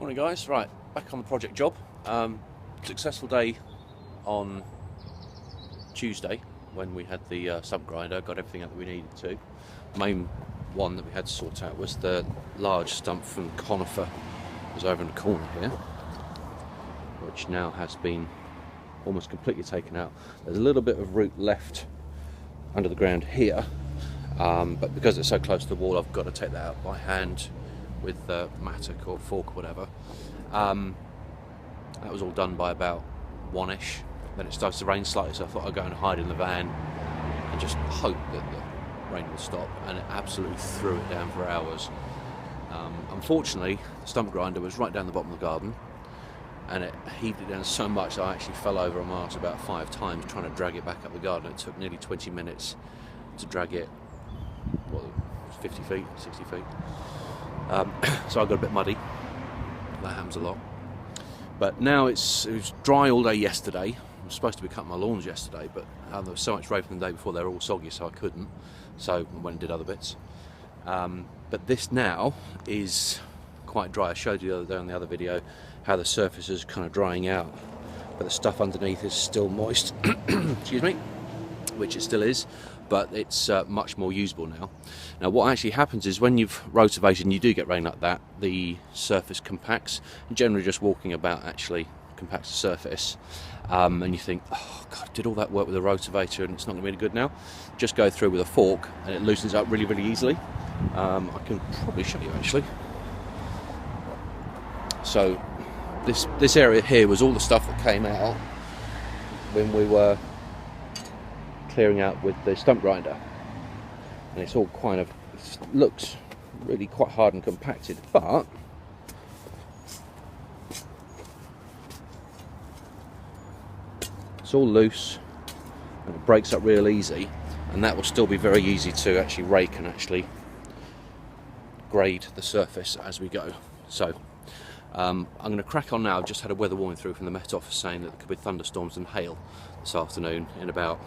Morning guys, right, back on the project job. Successful day on Tuesday when we had the stump grinder, got everything out that we needed to. The main one that we had to sort out was the large stump from conifer that was over in the corner here, which now has been almost completely taken out. There's a little bit of root left under the ground here, but because it's so close to the wall I've got to take that out by hand with the mattock or fork or whatever. That was all done by about 1ish. Then it started to rain slightly, so I thought I'd go and hide in the van and just hope that the rain would stop, and it absolutely threw it down for hours. Unfortunately, the stump grinder was right down the bottom of the garden, and it heaved it down so much I actually fell over on my arse about 5 times trying to drag it back up the garden. It took nearly 20 minutes to drag it, 50 feet, 60 feet. So I got a bit muddy. That happens a lot. But now it was dry all day yesterday. I was supposed to be cutting my lawns yesterday, but there was so much rain from the day before they were all soggy, so I couldn't. So I went and did other bits. But this now is quite dry. I showed you the other day on the other video how the surface is kind of drying out, but the stuff underneath is still moist. Excuse me, which it still is, but it's much more usable now. Now what actually happens is when you've rotavated and you do get rain like that, the surface compacts, and generally just walking about actually compacts the surface, and you think, oh god, did all that work with a rotavator and it's not going to be any good now? Just go through with a fork and it loosens up really, really easily. I can probably show you actually. So this area here was all the stuff that came out when we were clearing out with the stump grinder, and it's all kind of, it looks really quite hard and compacted, but it's all loose and it breaks up real easy, and that will still be very easy to actually rake and actually grade the surface as we go. So I'm going to crack on now. I've just had a weather warning through from the Met Office saying that there could be thunderstorms and hail this afternoon in about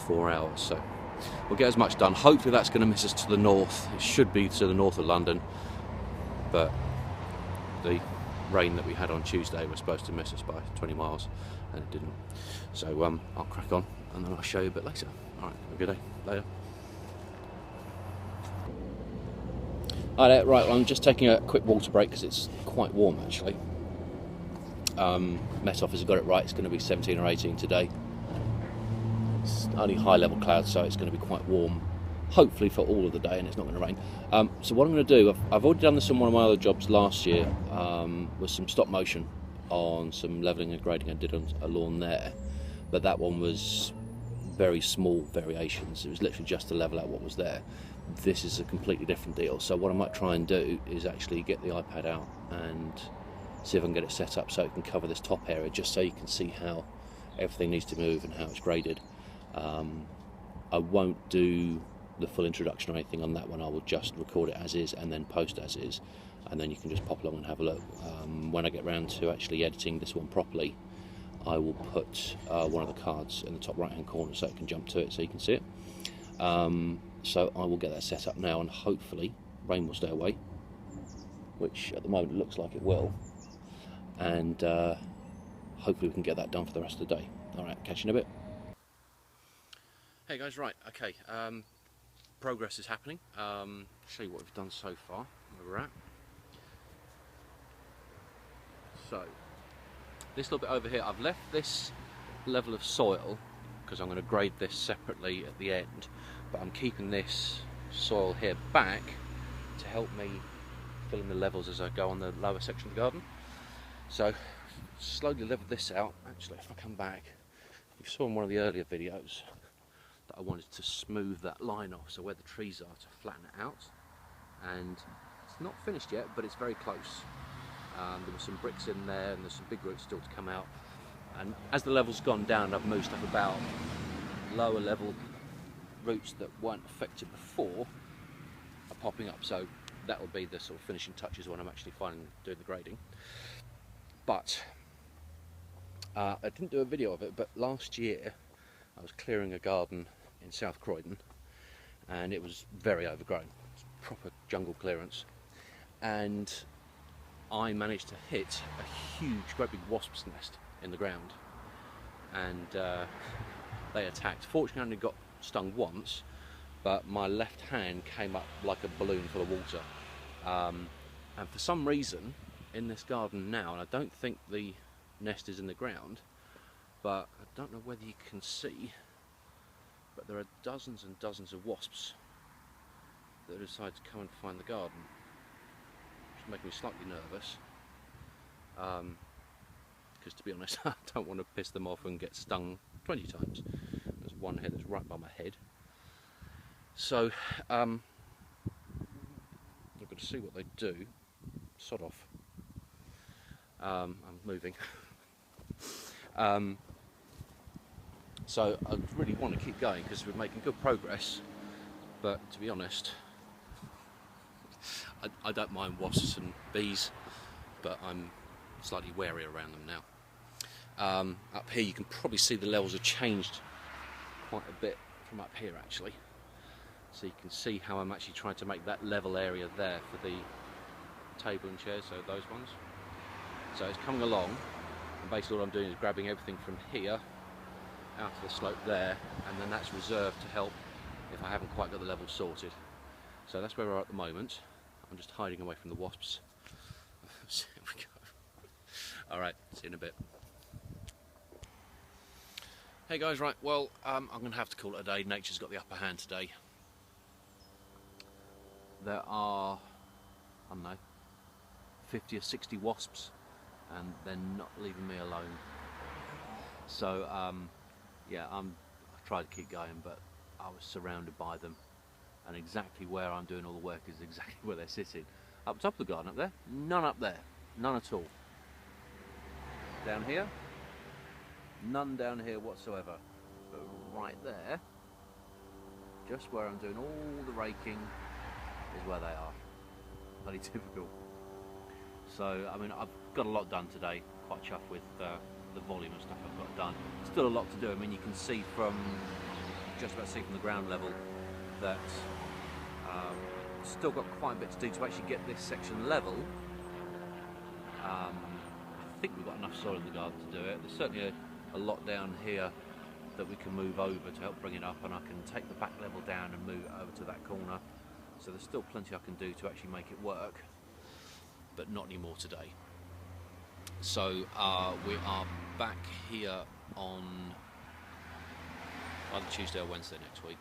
4 hours, so we'll get as much done. Hopefully that's going to miss us to the north. It should be to the north of London, but the rain that we had on Tuesday was supposed to miss us by 20 miles and it didn't. So I'll crack on and then I'll show you a bit later. Alright, have a good day. Later. Alright, right, well, I'm just taking a quick water break because it's quite warm actually. Met Office has got it right, it's going to be 17 or 18 today. It's only high level clouds, so it's going to be quite warm, hopefully for all of the day, and it's not going to rain. So what I'm going to do, I've already done this on one of my other jobs last year, with some stop motion on some levelling and grading I did on a lawn there, but that one was very small variations. It was literally just to level out what was there. This is a completely different deal, so what I might try and do is actually get the iPad out and see if I can get it set up so it can cover this top area, just so you can see how everything needs to move and how it's graded. I won't do the full introduction or anything on that one. I will just record it as is and then post as is, and then you can just pop along and have a look. When I get round to actually editing this one properly, I will put one of the cards in the top right hand corner so it can jump to it so you can see it. So I will get that set up now, and hopefully rain will stay away, which at the moment it looks like it will, and hopefully we can get that done for the rest of the day. Alright, catch you in a bit. Hey guys, right, okay, progress is happening. Show you what we've done so far, where we're at. So, this little bit over here, I've left this level of soil because I'm going to grade this separately at the end, but I'm keeping this soil here back to help me fill in the levels as I go on the lower section of the garden. So, slowly level this out. Actually, if I come back, you saw in one of the earlier videos that I wanted to smooth that line off, so where the trees are, to flatten it out, and it's not finished yet, but it's very close. There were some bricks in there and there's some big roots still to come out, and as the level's gone down I've moved stuff about. Lower level roots that weren't affected before are popping up, so that will be the sort of finishing touches when I'm actually finally doing the grading. But I didn't do a video of it, but last year I was clearing a garden in South Croydon and it was very overgrown. It's proper jungle clearance, and I managed to hit a huge, great big wasp's nest in the ground, and they attacked. Fortunately, I only got stung once, but my left hand came up like a balloon full of water. And for some reason, in this garden now, and I don't think the nest is in the ground, but I don't know whether you can see, but there are dozens and dozens of wasps that decide to come and find the garden, which is making me slightly nervous. Because to be honest, I don't want to piss them off and get stung 20 times. There's one here that's right by my head. So, I've got to see what they do. Sod off. I'm moving. So I really want to keep going because we're making good progress, but to be honest, I don't mind wasps and bees, but I'm slightly wary around them now. Up here you can probably see the levels have changed quite a bit from up here actually, so you can see how I'm actually trying to make that level area there for the table and chairs, so those ones. So it's coming along, and basically all I'm doing is grabbing everything from here out to the slope there, and then that's reserved to help if I haven't quite got the level sorted. So that's where we're at the moment. I'm just hiding away from the wasps. Here we go. Alright, see you in a bit. Hey guys, right, well, I'm going to have to call it a day. Nature's got the upper hand today. There are, I don't know, 50 or 60 wasps, and they're not leaving me alone. So, yeah, I tried to keep going, but I was surrounded by them, and exactly where I'm doing all the work is exactly where they're sitting. Up top of the garden up there, none up there, none at all. Down here, none down here whatsoever. But right there, just where I'm doing all the raking, is where they are. Bloody typical. So, I mean, I've got a lot done today, quite chuffed with the volume of stuff I've got done. Still a lot to do. I mean, you can see from, just about see from the ground level, that still got quite a bit to do to actually get this section level. I think we've got enough soil in the garden to do it. There's certainly a lot down here that we can move over to help bring it up, and I can take the back level down and move it over to that corner. So there's still plenty I can do to actually make it work, but not anymore today. So we are back here on either Tuesday or Wednesday next week,